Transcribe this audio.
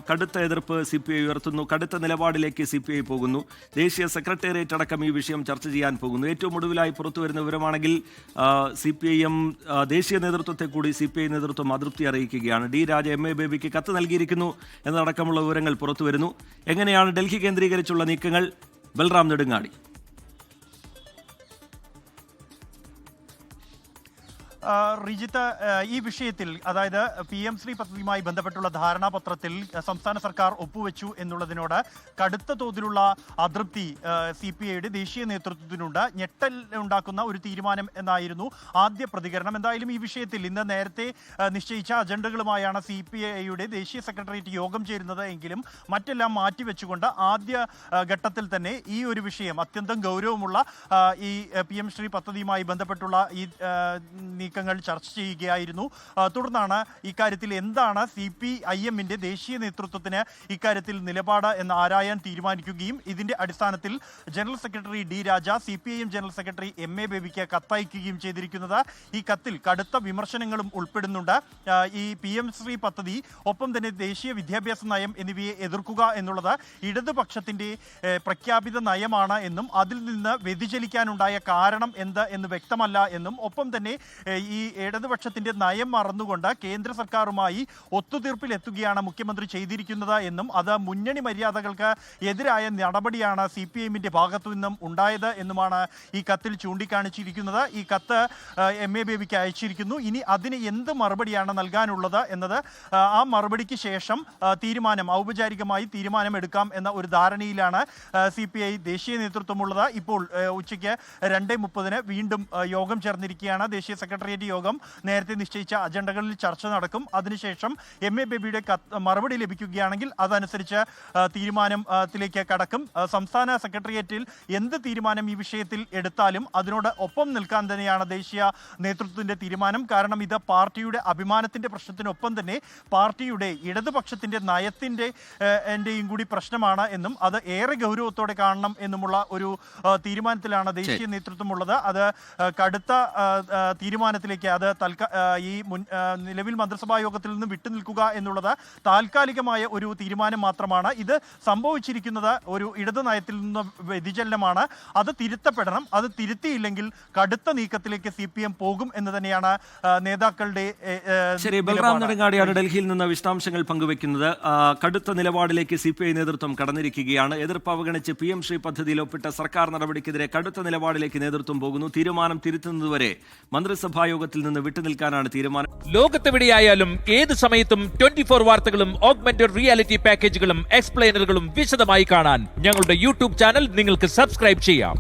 കടുത്ത എതിർപ്പ് CPI ഉയർത്തുന്നു. കടുത്ത നിലപാടിലേക്ക് CPI പോകുന്നു. ദേശീയ സെക്രട്ടേറിയറ്റ് അടക്കം ഈ വിഷയം ചർച്ച ചെയ്യാൻ പോകുന്നു. ഏറ്റവും ഒടുവിലായി പുറത്തുവരുന്ന വിവരമാണെങ്കിൽ CPIM ദേശീയ നേതൃത്വത്തെ കൂടി CPI നേതൃത്വം അതൃപ്തി അറിയിക്കുകയാണ്. ഡി രാജ MA ബേബിക്ക് കത്ത് നൽകിയിരിക്കുന്നു എന്നതടക്കമുള്ള വിവരങ്ങൾ പുറത്തുവരുന്നു. എങ്ങനെയാണ് ഡൽഹി കേന്ദ്രീകരിച്ചുള്ള നീക്കങ്ങൾ? ബൽറാം നെടുങ്ങാടി. റിജിത്ത്, ഈ വിഷയത്തിൽ അതായത് PM ശ്രീ പദ്ധതിയുമായി ബന്ധപ്പെട്ടുള്ള ധാരണാപത്രത്തിൽ സംസ്ഥാന സർക്കാർ ഒപ്പുവെച്ചു എന്നുള്ളതിനോട് കടുത്ത തോതിലുള്ള അതൃപ്തി CPIയുടെ ദേശീയ നേതൃത്വത്തിനുണ്ട്. ഞെട്ടൽ ഉണ്ടാക്കുന്ന ഒരു തീരുമാനം എന്നായിരുന്നു ആദ്യ പ്രതികരണം. എന്തായാലും ഈ വിഷയത്തിൽ ഇന്ന് നേരത്തെ നിശ്ചയിച്ച അജണ്ടകളുമായാണ് CPIയുടെ ദേശീയ സെക്രട്ടേറിയറ്റ് യോഗം ചേരുന്നത് എങ്കിലും മറ്റെല്ലാം മാറ്റിവെച്ചുകൊണ്ട് ആദ്യ ഘട്ടത്തിൽ തന്നെ ഈ ഒരു വിഷയം അത്യന്തം ഗൗരവമുള്ള ഈ PM ശ്രീ പദ്ധതിയുമായി ബന്ധപ്പെട്ടുള്ള ഈ നീക്കങ്ങൾ ചർച്ച ചെയ്യുകയായിരുന്നു. തുടർന്നാണ് ഇക്കാര്യത്തിൽ എന്താണ് CPIMന്റെ ദേശീയ നേതൃത്വത്തിന് ഇക്കാര്യത്തിൽ നിലപാട് എന്ന് ആരായാൻ തീരുമാനിക്കുകയും ഇതിന്റെ അടിസ്ഥാനത്തിൽ ജനറൽ സെക്രട്ടറി ഡി രാജ CPIM ജനറൽ സെക്രട്ടറി MA ബേബിക്ക് കത്തയക്കുകയും ചെയ്തിരിക്കുന്നത്. ഈ കത്തിൽ കടുത്ത വിമർശനങ്ങളും ഉൾപ്പെടുന്നുണ്ട്. ഈ PM ശ്രീ പദ്ധതി ഒപ്പം തന്നെ ദേശീയ വിദ്യാഭ്യാസ നയം എന്നിവയെ എതിർക്കുക എന്നുള്ളത് ഇടതുപക്ഷത്തിന്റെ പ്രഖ്യാപിത നയമാണ് എന്നും അതിൽ നിന്ന് വ്യതിചലിക്കാനുണ്ടായ കാരണം എന്ത് എന്ന് വ്യക്തമല്ല എന്നും ഒപ്പം തന്നെ ഈ ഇടതുപക്ഷത്തിന്റെ നയം മറന്നുകൊണ്ട് കേന്ദ്ര സർക്കാരുമായി ഒത്തുതീർപ്പിലെത്തുകയാണ് മുഖ്യമന്ത്രി ചെയ്തിരിക്കുന്നത് എന്നും അത് മുന്നണി മര്യാദകൾക്ക് എതിരായ നടപടിയാണ് CPIMന്റെ ഭാഗത്തു നിന്നും ഉണ്ടായത് എന്നുമാണ് ഈ കത്തിൽ ചൂണ്ടിക്കാണിച്ചിരിക്കുന്നത്. ഈ കത്ത് MA ബേബിക്ക് അയച്ചിരിക്കുന്നു. ഇനി അതിന് എന്ത് മറുപടിയാണ് നൽകാനുള്ളത് എന്നത് ആ മറുപടിക്ക് ശേഷം ഔപചാരികമായി തീരുമാനമെടുക്കാം എന്ന ഒരു ധാരണയിലാണ് CPI ദേശീയ നേതൃത്വമുള്ളത്. ഇപ്പോൾ ഉച്ചയ്ക്ക് 2:30 വീണ്ടും യോഗം ചേർന്നിരിക്കുകയാണ്. ദേശീയ സെക്രട്ടേറിയറ്റ് യോഗം നേരത്തെ നിശ്ചയിച്ച അജണ്ടകളിൽ ചർച്ച നടക്കും. അതിനുശേഷം MA ബേബിയുടെ മറുപടി ലഭിക്കുകയാണെങ്കിൽ അതനുസരിച്ച് തീരുമാനത്തിലേക്ക് കടക്കും. സംസ്ഥാന സെക്രട്ടേറിയറ്റിൽ എന്ത് തീരുമാനം ഈ വിഷയത്തിൽ എടുത്താലും അതിനോട് ഒപ്പം നിൽക്കാൻ തന്നെയാണ് ദേശീയ നേതൃത്വത്തിന്റെ തീരുമാനം. കാരണം ഇത് പാർട്ടിയുടെ അഭിമാനത്തിന്റെ പ്രശ്നത്തിനൊപ്പം തന്നെ പാർട്ടിയുടെ ഇടതുപക്ഷത്തിന്റെ നയത്തിന്റെയും കൂടി പ്രശ്നമാണ് എന്നും അത് ഏറെ ഗൗരവത്തോടെ കാണണം എന്നുമുള്ള ഒരു തീരുമാനത്തിലാണ് ദേശീയ നേതൃത്വമുള്ളത്. അത് കടുത്ത തീരുമാനത്തിലേക്ക് അത് ഈ നിലവിൽ മന്ത്രിസഭാ യോഗത്തിൽ നിന്ന് വിട്ടുനിൽക്കുക എന്നുള്ളത് താൽക്കാലികമായ ഒരു തീരുമാനം മാത്രമാണ്. ഇത് സംഭവിച്ചിരിക്കുന്നത് ഒരു ഇടതു നയത്തിൽ നിന്ന് വ്യതിചലനമാണ്. അത് തിരുത്തപ്പെടണം. അത് തിരുത്തിയില്ലെങ്കിൽ കടുത്ത നീക്കത്തിലേക്ക് CPM പോകും എന്ന് തന്നെയാണ് നേതാക്കളുടെ. ശരി, ബൽറാം നെടുങ്ങാടിയാണ് ഡൽഹിയിൽ നിന്ന് വിശദാംശങ്ങൾ പങ്കുവെക്കുന്നത്. കടുത്ത നിലപാടിലേക്ക് CPI നേതൃത്വം കടന്നിരിക്കുകയാണ്. എതിർപ്പ് അവഗണിച്ച് PM ശ്രീ പദ്ധതിയിൽ ഒപ്പിട്ട സർക്കാർ നടപടിക്കെതിരെ കടുത്ത നിലപാടിലേക്ക് നേതൃത്വം പോകുന്നു. തീരുമാനം തിരുത്തുന്നതുവരെ മന്ത്രിസഭാ യോഗത്തിൽ നിന്ന് വിട്ടുനിൽക്കാനാണ് തീരുമാനം. ലോകത്തെവിടെയായാലും ഏത് സമയത്തും 24 വാർത്തകളും ഓഗ്മെന്റഡ് റിയാലിറ്റി പാക്കേജുകളും എക്സ്പ്ലെയിനറുകളും വിശദമായി കാണാൻ ഞങ്ങളുടെ YouTube ചാനൽ നിങ്ങൾക്ക് സബ്സ്ക്രൈബ് ചെയ്യാം.